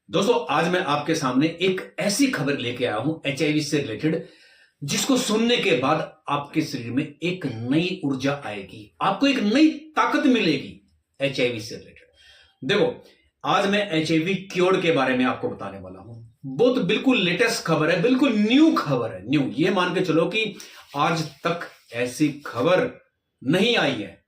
दोस्तों आज मैं आपके सामने एक ऐसी खबर लेके आया हूं एचआईवी से रिलेटेड, जिसको सुनने के बाद आपके शरीर में एक नई ऊर्जा आएगी, आपको एक नई ताकत मिलेगी एचआईवी से रिलेटेड। देखो, आज मैं एचआईवी क्योर के बारे में आपको बताने वाला हूं। बहुत बिल्कुल लेटेस्ट खबर है, बिल्कुल न्यू खबर है। न्यू ये मान के चलो कि आज तक ऐसी खबर नहीं आई है,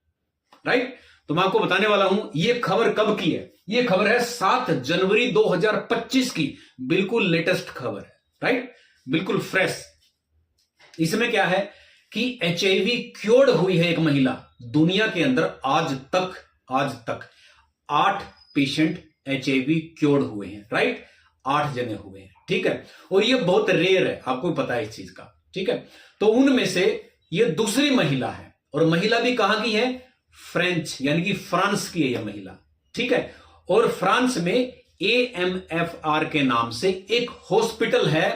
राइट। तो मैं आपको बताने वाला हूं ये खबर कब की है। ये खबर है 7 जनवरी 2025 की, बिल्कुल लेटेस्ट खबर है, राइट, बिल्कुल फ्रेश। इसमें क्या है कि एचआईवी क्योर्ड हुई है एक महिला। दुनिया के अंदर आज तक 8 पेशेंट एचआईवी क्योर्ड हुए हैं, राइट, 8 जने हुए हैं, ठीक है। और ये बहुत रेयर है, आपको पता है इस चीज का, ठीक है। तो उनमें से ये दूसरी महिला है, और महिला भी कहां की है? फ्रेंच, यानी कि फ्रांस की है यह महिला, ठीक है। और फ्रांस में AMFR के नाम से एक हॉस्पिटल है,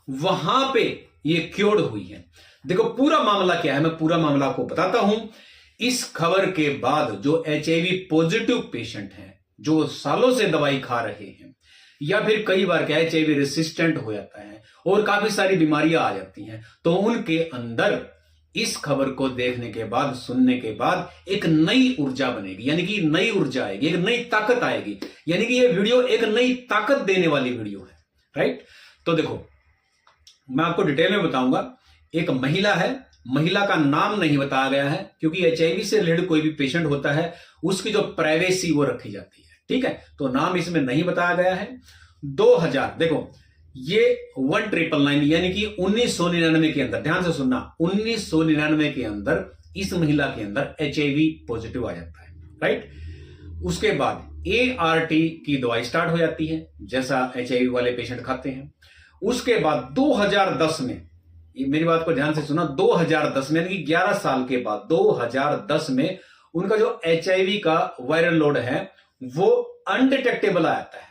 वहां पे ये क्योर्ड हुई है। देखो पूरा मामला क्या है, मैं पूरा मामला आपको बताता हूं। इस खबर के बाद जो एचआईवी पॉजिटिव पेशेंट हैं, जो सालों से दवाई खा रहे हैं, या फिर कई बार क्या एचआईवी रेसिस्टेंट हो जाता है और काफी सारी बीमारियां आ जाती हैं, तो उनके अंदर इस खबर को देखने के बाद, सुनने के बाद एक नई ऊर्जा बनेगी, यानी कि नई ऊर्जा आएगी, एक नई ताकत आएगी। यानी कि ये वीडियो एक नई ताकत देने वाली वीडियो है, राइट। तो देखो मैं आपको डिटेल में बताऊंगा। एक महिला है, महिला का नाम नहीं बताया गया है, क्योंकि एचआईवी से रिलेटेड कोई भी पेशेंट होता है उसकी जो प्राइवेसी वो रखी जाती है, ठीक है। तो नाम इसमें नहीं बताया गया है। 2000 देखो ये 1999 यानी कि 1999 के अंदर, ध्यान से सुनना, 1999 के अंदर इस महिला के अंदर एचआईवी पॉजिटिव आ जाता है, राइट। उसके बाद ART की दवाई स्टार्ट हो जाती है, जैसा एचआईवी वाले पेशेंट खाते हैं। उसके बाद 2010 में, मेरी बात को ध्यान से सुना, 2010 में यानी कि 11 साल के बाद 2010 में उनका जो एचआईवी का वायरल लोड है वो अनडिटेक्टेबल आ जाता है,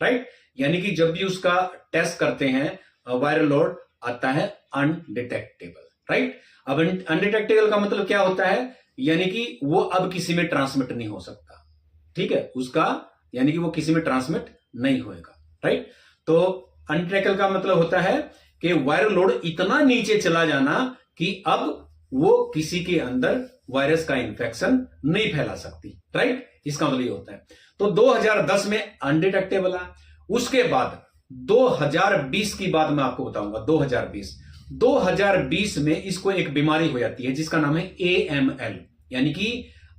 राइट। यानी कि जब भी उसका टेस्ट करते हैं वायरल लोड आता है अनडिटेक्टेबल, राइट। अब अनडिटेक्टेबल का मतलब क्या होता है? यानी कि वो अब किसी में ट्रांसमिट नहीं हो सकता, ठीक है, उसका यानी कि वो किसी में ट्रांसमिट नहीं होएगा, राइट। तो अनडिटेक्टेबल का मतलब होता है कि वायरल लोड इतना नीचे चला जाना कि अब वो किसी के अंदर वायरस का इंफेक्शन नहीं फैला सकती, राइट। इसका मतलब ये होता है। तो 2010 में अनडिटेक्टेबल है। उसके बाद 2020 की बात मैं आपको बताऊंगा। 2020 में इसको एक बीमारी हो जाती है जिसका नाम है AML, यानी कि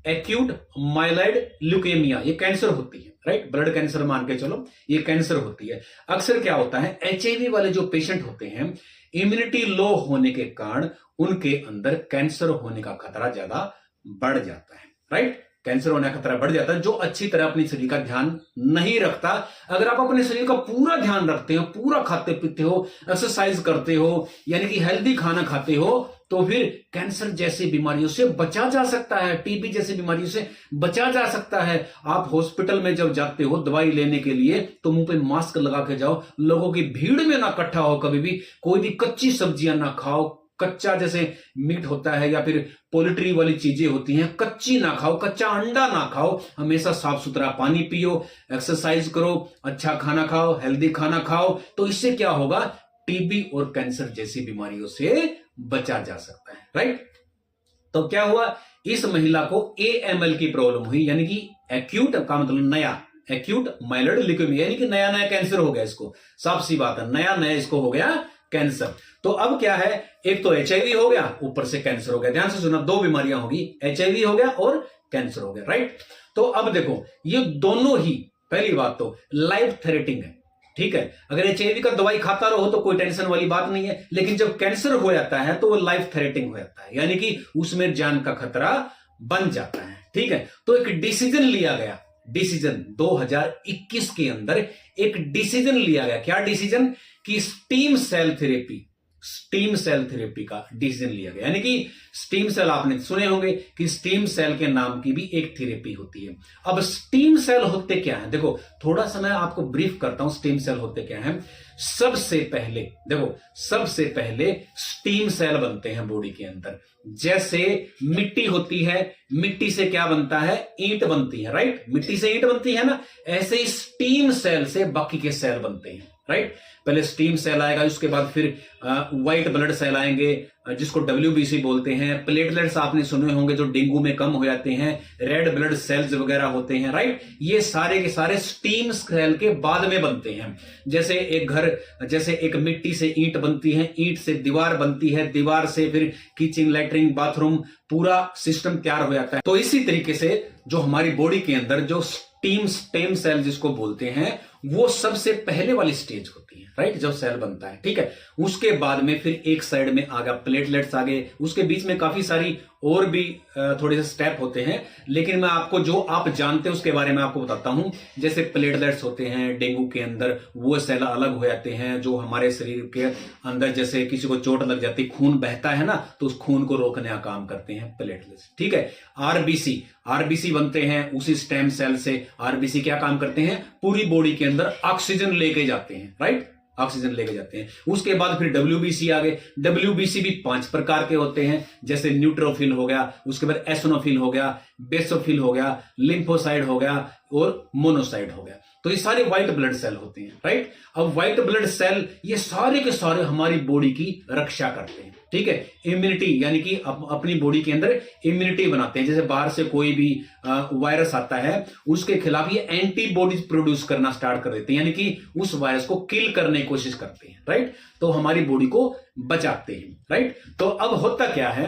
एक्यूट माइलॉइड ल्यूकेमिया। ये कैंसर होती है, राइट, ब्लड कैंसर मान के चलो, ये कैंसर होती है। अक्सर क्या होता है, एचआईवी वाले जो पेशेंट होते हैं, इम्यूनिटी लो होने के कारण उनके अंदर कैंसर होने का खतरा ज्यादा बढ़ जाता है, राइट। कैंसर होने का खतरा बढ़ जाता है जो अच्छी तरह अपने शरीर का ध्यान नहीं रखता। अगर आप अपने शरीर का पूरा ध्यान रखते हो, पूरा खाते पीते हो, एक्सरसाइज करते हो, यानी कि हेल्दी खाना खाते हो, तो फिर कैंसर जैसी बीमारियों से बचा जा सकता है, टीबी जैसी बीमारियों से बचा जा सकता है। आप हॉस्पिटल में जब जाते हो दवाई लेने के लिए तो मुंह पे मास्क लगा के जाओ, लोगों की भीड़ में ना इकट्ठा हो, कभी भी कोई भी कच्ची सब्जियां ना खाओ, कच्चा जैसे मीट होता है या फिर पोल्ट्री वाली चीजें होती हैं, कच्ची ना खाओ, कच्चा अंडा ना खाओ, हमेशा साफ सुथरा पानी पियो, एक्सरसाइज करो, अच्छा खाना खाओ, हेल्दी खाना खाओ। तो इससे क्या होगा, टीबी और कैंसर जैसी बीमारियों से बचा जा सकता है, राइट। तो क्या हुआ, इस महिला को AML की प्रॉब्लम हुई, यानी कि एक्यूट का मतलब नया, एक्यूट माइलॉइड ल्यूकेमिया, यानी कि नया नया कैंसर हो गया इसको। साफ सी बात है, नया नया इसको हो गया कैंसर। तो अब क्या है, एक तो एचआईवी हो गया, ऊपर से कैंसर हो गया। ध्यान से सुना, 2 बीमारियां होगी, एचआईवी हो गया और कैंसर हो गया, राइट। तो अब देखो ये दोनों ही, पहली बात तो लाइफ थ्रेटिंग है, ठीक है। अगर एचआईवी का दवाई खाता रहो तो कोई टेंशन वाली बात नहीं है, लेकिन जब कैंसर हो जाता है तो वो लाइफ थ्रेटिंग हो जाता है, यानी कि उसमें जान का खतरा बन जाता है, ठीक है। तो एक डिसीजन लिया गया, डिसीजन 2021 के अंदर एक डिसीजन लिया गया। क्या डिसीजन? कि स्टीम सेल थेरेपी का डिसीजन लिया गया। यानी कि स्टीम सेल, आपने सुने होंगे कि स्टीम सेल के नाम की भी एक थेरेपी होती है। अब स्टीम सेल होते क्या है, देखो थोड़ा सा मैं आपको ब्रीफ करता हूं, स्टीम सेल होते क्या है। सबसे पहले देखो, सबसे पहले स्टीम सेल बनते हैं बॉडी के अंदर। जैसे मिट्टी होती है, मिट्टी से क्या बनता है, ईंट बनती है, राइट, मिट्टी से ईंट बनती है ना, ऐसे ही स्टीम सेल से बाकी के सेल बनते हैं, राइट। पहले स्टीम सेल आएगा, उसके बाद फिर व्हाइट ब्लड सेल आएंगे जिसको WBC बोलते हैं। प्लेटलेट्स आपने सुने होंगे जो डेंगू में कम हो जाते हैं, रेड ब्लड सेल्स वगैरह होते हैं, राइट। ये सारे के सारे स्टीम सेल के बाद में बनते हैं। जैसे एक घर, जैसे एक मिट्टी से ईंट बनती है, ईंट से दीवार बनती है, दीवार से फिर किचन, लैट्रिन, बाथरूम, पूरा सिस्टम तैयार हो जाता है। तो इसी तरीके से जो हमारी बॉडी के अंदर जो स्टेम सेल जिसको बोलते हैं, वो सबसे पहले वाली स्टेज होती है, राइट, जब सेल बनता है, ठीक है। उसके बाद में फिर एक साइड में आ गया प्लेटलेट्स आ गए, उसके बीच में काफी सारी और भी थोड़े से स्टेप होते हैं, लेकिन मैं आपको जो आप जानते हैं उसके बारे में आपको बताता हूं। जैसे प्लेटलेट्स होते हैं डेंगू के अंदर, वो सेल अलग हो जाते हैं जो हमारे शरीर के अंदर, जैसे किसी को चोट लग जाती है, खून बहता है ना, तो उस खून को रोकने का काम करते हैं प्लेटलेट्स, ठीक है। आरबीसी बनते हैं उसी स्टेम सेल से। आरबीसी क्या काम करते हैं, पूरी बॉडी के अंदर ऑक्सीजन लेके जाते हैं, राइट, ऑक्सीजन लेके जाते हैं। उसके बाद फिर WBC आ गए। WBC भी 5 प्रकार के होते हैं, जैसे न्यूट्रोफिल हो गया, उसके बाद एसोनोफिल हो गया, बेसोफिल हो गया, लिम्फोसाइड हो गया और मोनोसाइड हो गया। तो ये सारे व्हाइट ब्लड सेल होते हैं, राइट। अब व्हाइट ब्लड सेल ये सारे के सारे हमारी बॉडी की रक्षा करते हैं, ठीक है। इम्यूनिटी यानी कि अपनी बॉडी के अंदर इम्यूनिटी बनाते हैं। जैसे बाहर से कोई भी वायरस आता है, उसके खिलाफ ये एंटीबॉडीज प्रोड्यूस करना स्टार्ट कर देते हैं, यानी कि उस वायरस को किल करने की कोशिश करते हैं, राइट। तो हमारी बॉडी को बचाते हैं, राइट। तो अब होता क्या है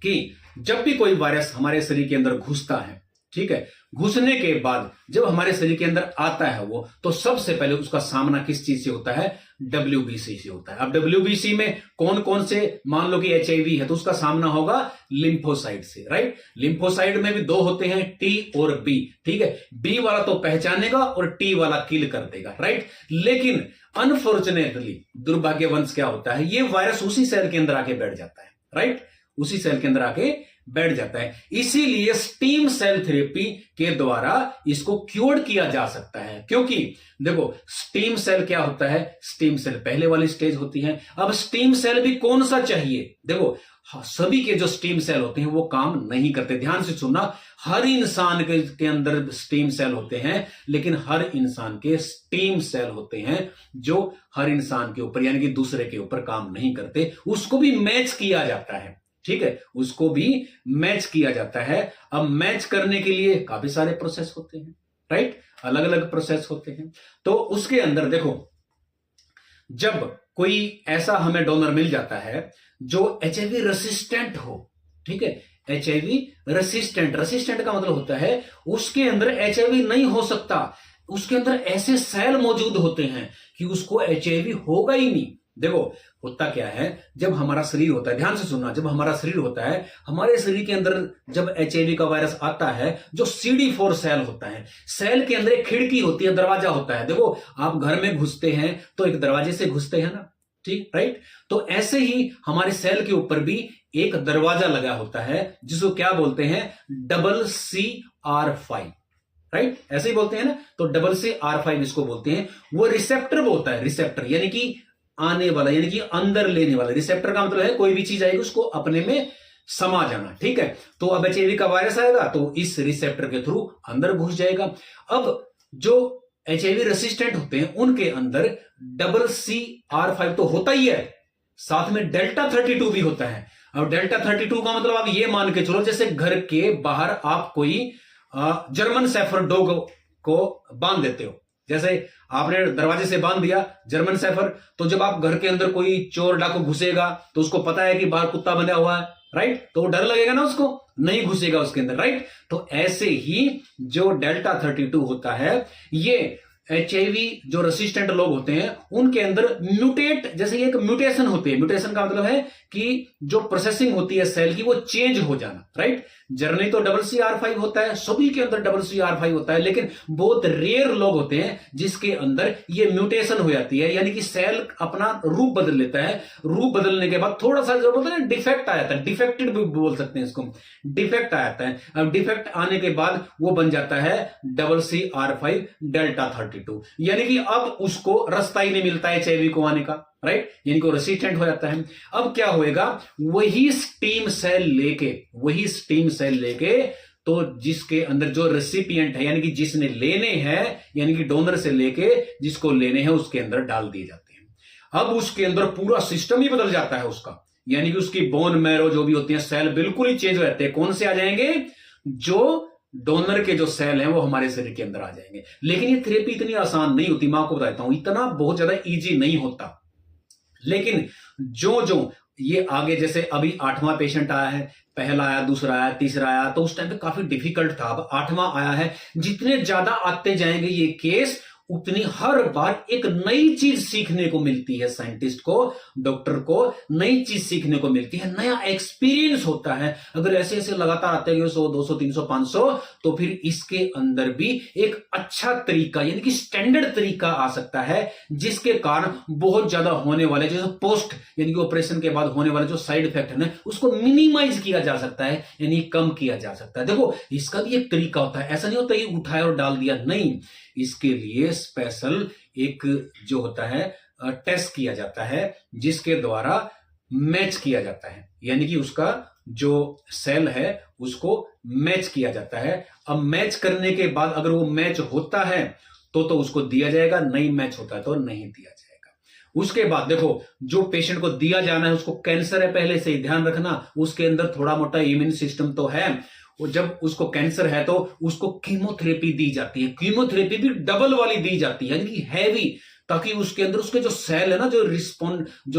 कि जब भी कोई वायरस हमारे शरीर के अंदर घुसता है, ठीक है, घुसने के बाद जब हमारे शरीर के अंदर आता है वो, तो सबसे पहले उसका सामना किस चीज से होता है, WBC से होता है। अब WBC में कौन कौन से, मान लो कि HIV है तो उसका सामना होगा लिम्फोसाइट से, राइट। लिम्फोसाइट में भी 2 होते हैं, T और B, ठीक है। B वाला तो पहचानेगा और T वाला किल कर देगा, राइट। लेकिन अनफॉर्चुनेटली, दुर्भाग्यवंश क्या होता है, ये वायरस उसी सेल के अंदर आके बैठ जाता है, राइट, उसी सेल के अंदर आके बैठ जाता है। इसीलिए स्टीम सेल थेरेपी के द्वारा इसको क्योर किया जा सकता है, क्योंकि देखो स्टीम सेल क्या होता है, स्टीम सेल पहले वाली स्टेज होती है। अब स्टीम सेल भी कौन सा चाहिए, देखो सभी के जो स्टीम सेल होते हैं वो काम नहीं करते। ध्यान से सुनना, हर इंसान के अंदर स्टीम सेल होते हैं, लेकिन हर इंसान के स्टीम सेल होते हैं जो हर इंसान के ऊपर यानी कि दूसरे के ऊपर काम नहीं करते। उसको भी मैच किया जाता है, ठीक है, उसको भी मैच किया जाता है। अब मैच करने के लिए काफी सारे प्रोसेस होते हैं, राइट, अलग अलग प्रोसेस होते हैं। तो उसके अंदर देखो, जब कोई ऐसा हमें डोनर मिल जाता है जो HIV रेसिस्टेंट हो, ठीक है, HIV रेसिस्टेंट का मतलब होता है उसके अंदर HIV नहीं हो सकता, उसके अंदर ऐसे सेल मौजूद होते हैं कि उसको HIV होगा ही नहीं। देखो होता क्या है, जब हमारा शरीर होता है, ध्यान से सुनना, जब हमारा शरीर होता है, हमारे शरीर के अंदर जब HIV का वायरस आता है, जो CD4 सेल होता है, सेल के अंदर एक खिड़की होती है, दरवाजा होता है। देखो आप घर में घुसते हैं तो एक दरवाजे से घुसते हैं ना, ठीक, राइट। तो ऐसे ही हमारे सेल के ऊपर भी एक दरवाजा लगा होता है जिसको क्या बोलते हैं, CCR5, राइट, ऐसे ही बोलते हैं ना। तो CCR5 इसको बोलते हैं। वो रिसेप्टर बोलता है, रिसेप्टर यानी कि आने वाला, यानी कि अंदर लेने वाला। रिसेप्टर का मतलब है कोई भी चीज आएगी उसको अपने में समा जाना, ठीक है। तो अब HIV का वायरस आएगा तो इस रिसेप्टर के थ्रू अंदर घुस जाएगा। अब जो HIV रेसिस्टेंट होते हैं उनके अंदर CCR5 तो होता ही है, साथ में Delta32 भी होता है। अब Delta32 का मतलब आप ये मान के चलो, जैसे घर के बाहर आप कोई जर्मन शेफर्ड डॉग को बांध देते हो, जैसे आपने दरवाजे से बांध दिया जर्मन शेफर्ड, तो जब आप घर के अंदर कोई चोर डाकू घुसेगा तो उसको पता है कि बाहर कुत्ता बंधा हुआ है, राइट, तो डर लगेगा ना, उसको नहीं घुसेगा उसके अंदर, राइट। तो ऐसे ही जो Delta32 होता है, ये HIV जो रेसिस्टेंट लोग होते हैं उनके अंदर म्यूटेट, जैसे एक म्यूटेशन होती है। म्यूटेशन का मतलब है कि जो प्रोसेसिंग होती है सेल की वो चेंज हो जाना, राइट। जर्नली तो CCR5 होता है, सभी के अंदर CCR5 होता है, लेकिन बहुत रेयर लोग होते हैं जिसके अंदर ये म्यूटेशन हो जाती है, यानी कि सेल अपना रूप बदल लेता है। रूप बदलने के बाद थोड़ा सा जो बोलते हैं डिफेक्ट आ जाता है, डिफेक्टेड भी बोल सकते हैं इसको, डिफेक्ट आ जाता है। अब डिफेक्ट आने के बाद वो बन जाता है CCR5 Delta32। 32, यानी कि अब उसको रास्ता ही नहीं मिलता है एचआईवी को आने का, राइट, यानी कि रेसिस्टेंट हो जाता है। अब क्या होएगा, वही स्टीम सेल लेके तो जिसके अंदर जो रेसिपिएंट है, यानी कि जिसने लेने हैं, यानी कि डोनर से लेके जिसको लेने हैं उसके अंदर डाल दिए जाते हैं। अब उसके अंदर पूरा सिस्टम ही बदल जाता है उसका, यानी कि उसकी बोन मैरो जो भी होती है सेल बिल्कुल ही चेंज हो जाते हैं। कौन से आ जाएंगे, जो डोनर के जो सेल हैं वो हमारे शरीर के अंदर आ जाएंगे। लेकिन ये थेरेपी इतनी आसान नहीं होती, मैं आपको बताता हूं, इतना बहुत ज्यादा इजी नहीं होता। लेकिन जो ये आगे, जैसे अभी 8वां पेशेंट आया है, पहला आया, दूसरा आया, तीसरा आया, तो उस टाइम पे काफी डिफिकल्ट था। अब 8वां आया है, जितने ज्यादा आते जाएंगे ये केस, उतनी हर बार एक नई चीज सीखने को मिलती है। साइंटिस्ट को, डॉक्टर को नई चीज सीखने को मिलती है, नया एक्सपीरियंस होता है। अगर ऐसे ऐसे लगातार आते गए 100, 200, 300, 500, तो फिर इसके अंदर भी एक अच्छा तरीका, यानी कि स्टैंडर्ड तरीका आ सकता है, जिसके कारण बहुत ज्यादा होने वाले जो पोस्ट, यानी कि ऑपरेशन के बाद होने वाले जो साइड इफेक्ट है उसको मिनिमाइज किया जा सकता है, यानी कम किया जा सकता है। देखो, इसका भी एक तरीका होता है, ऐसा नहीं होता ये उठाया और डाल दिया, नहीं, इसके लिए स्पेशल एक जो होता है टेस्ट किया जाता है, जिसके द्वारा मैच किया जाता है, यानी कि उसका जो सेल है उसको मैच किया जाता है। अब मैच करने के बाद अगर वो मैच होता है तो उसको दिया जाएगा, नहीं मैच होता है तो नहीं दिया जाएगा। उसके बाद देखो, जो पेशेंट को दिया जाना है उसको कैंसर है, पहले से ही ध्यान रखना, उसके अंदर थोड़ा मोटा इम्यून सिस्टम तो है, और जब उसको कैंसर है तो उसको कीमोथेरेपी दी जाती है। कीमोथेरेपी भी डबल वाली दी जाती है, यानी कि हैवी, ताकि उसके अंदर उसके जो सेल है ना, जो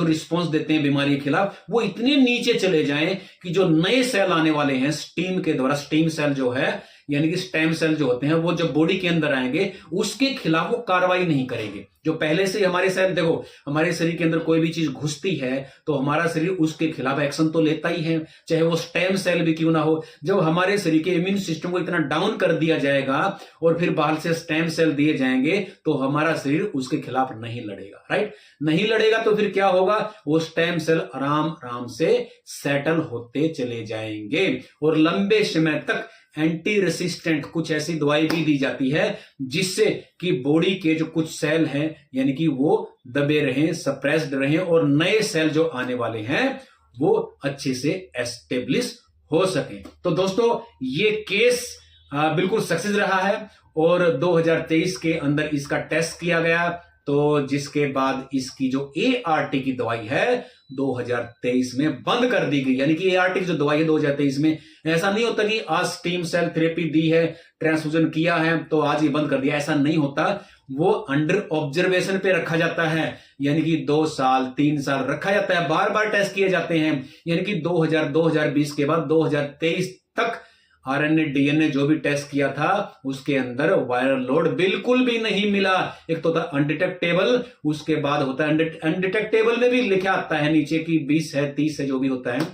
रिस्पॉन्स देते हैं बीमारी के खिलाफ, वो इतने नीचे चले जाएं कि जो नए सेल आने वाले हैं स्टीम के द्वारा, स्टीम सेल जो है, यानी कि स्टेम सेल जो होते हैं, वो जब बॉडी के अंदर आएंगे उसके खिलाफ वो कार्रवाई नहीं करेंगे। जो पहले से हमारे सेल, देखो, हमारे शरीर के अंदर कोई भी चीज घुसती है तो हमारा शरीर उसके खिलाफ एक्शन तो लेता ही है, चाहे वो स्टेम सेल भी क्यों ना हो। जब हमारे शरीर के इम्यून सिस्टम को इतना डाउन कर दिया जाएगा और फिर बाहर से स्टेम सेल दिए जाएंगे तो हमारा शरीर उसके खिलाफ नहीं लड़ेगा, राइट, नहीं लड़ेगा। तो फिर क्या होगा, वो स्टेम सेल आराम आराम से सेटल होते चले जाएंगे, और लंबे समय तक एंटी रेसिस्टेंट कुछ ऐसी दवाई भी दी जाती है जिससे कि बॉडी के जो कुछ सेल हैं, यानी कि वो दबे रहें, सप्रेस्ड रहें, और नए सेल जो आने वाले हैं वो अच्छे से एस्टेब्लिश हो सकें। तो दोस्तों, ये केस बिल्कुल सक्सेस रहा है, और 2023 के अंदर इसका टेस्ट किया गया, तो जिसके बाद इसकी जो ART की दवाई है 2023 में बंद कर दी गई। यानी कि ART की जो दवाई है 2023 में, ऐसा नहीं होता कि आज स्टीम सेल थेरेपी दी है, ट्रांसफ्यूजन किया है तो आज ही बंद कर दिया, ऐसा नहीं होता। वो अंडर ऑब्जर्वेशन पे रखा जाता है, यानी कि 2 साल 3 साल रखा जाता है, बार बार टेस्ट किए जाते हैं। यानी कि 2020 के बाद 2023 तक RNA DNA जो भी टेस्ट किया था उसके अंदर वायरल लोड बिल्कुल भी नहीं मिला। एक तो था अनडिटेक्टेबल, उसके बाद होता है अनडिटेक्टेबल में भी लिखा आता है नीचे कि 20 है 30 है जो भी होता है,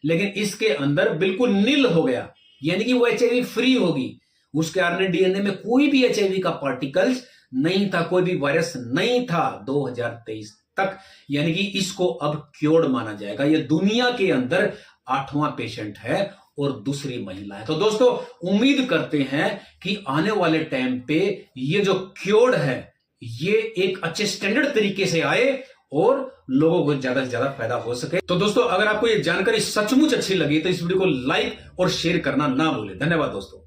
लेकिन इसके अंदर बिल्कुल नील हो गया, यानी कि वो HIV फ्री होगी। उसके RNA DNA में कोई भी HIV का पार्टिकल्स नहीं था, कोई भी वायरस नहीं था 2023 तक, यानी कि इसको अब क्योर्ड माना जाएगा। ये दुनिया के अंदर 8वां पेशेंट है और दूसरी महिला है। तो दोस्तों, उम्मीद करते हैं कि आने वाले टाइम पे ये जो क्योर्ड है ये एक अच्छे स्टैंडर्ड तरीके से आए और लोगों को ज्यादा से ज्यादा फायदा हो सके। तो दोस्तों, अगर आपको ये जानकारी सचमुच अच्छी लगी तो इस वीडियो को लाइक और शेयर करना ना भूलें। धन्यवाद दोस्तों।